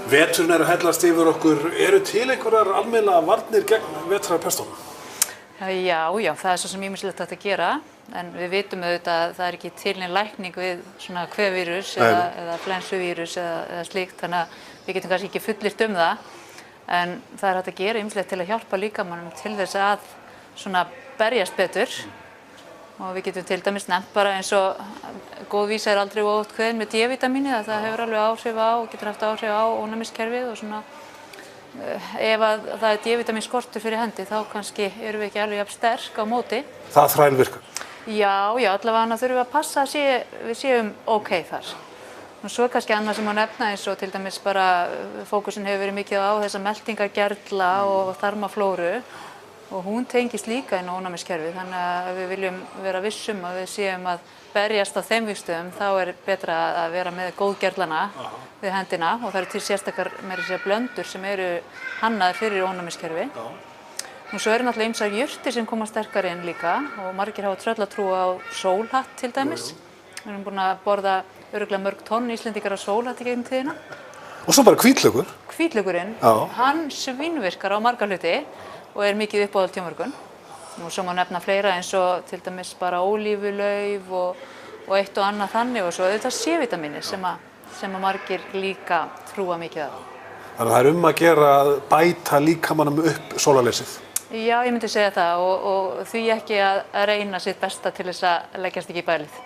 Veturinn að hellast yfir okkur, eru til einhverjar almennilega varnir gegn vetrarpestunum? Já, það svo sem ýmislegt hægt að gera, en við vitum auðvitað að það ekki til nein lækning við svona kvefvírus eða flensuvírus eða slíkt, þannig að við getum kannski ekki fullyrt það, en það hægt að gera ýmislegt til að hjálpa líkamanum til þess að svona berjast betur. Og við getum til dæmis nefnt bara eins og góð vísa aldrei of oft kveðin með D-vitamíni, að það hefur alveg áhrif á og getur haft áhrif á ónæmiskerfið og svona ef að það D-vitamín skortur fyrir hendi þá kannski erum við ekki alveg jafn sterk á móti. Það þrælvirkar? Já, allavega þurfum við að passa að við séum ókei þar. Og svo kannski annað sem má nefna eins og til dæmis bara fókusin hefur verið mikið á þessa meltingargerla og þarmaflóru. Og hún tengist líka inn á ónæmiskerfið, þannig að við viljum vera vissum að við séum að berjast á þeim vígstöðum, þá betra að vera með góðgerlana við hendina og það eru til sérstakar meira að segja blöndur sem eru hannaðar fyrir ónæmiskerfi. Og svo eru náttúrulega ýmsar jurtir sem koma sterkar inn líka og margir hafa tröllatrú á sólhatt til dæmis. Við erum búin að borða örugglega mörg tonn Íslendingar á sólhatt í gegnum tíðina. Og svo bara hvítlaukur? Hvítlaukurinn, hann svínvirkar á marga hluti og mikið uppáhald hjá mörgum. Og svo má nefna fleira eins og til dæmis bara ólífulauf og eitt og annað þannig og svo auðvitað C-vitamíni sem að margir líka trúa mikið af. Þannig að það að gera að bæta líkamanum upp sólarleysið? Já, ég myndi segja það og því ekki að reyna sitt besta til þess að leggjast ekki í bælið.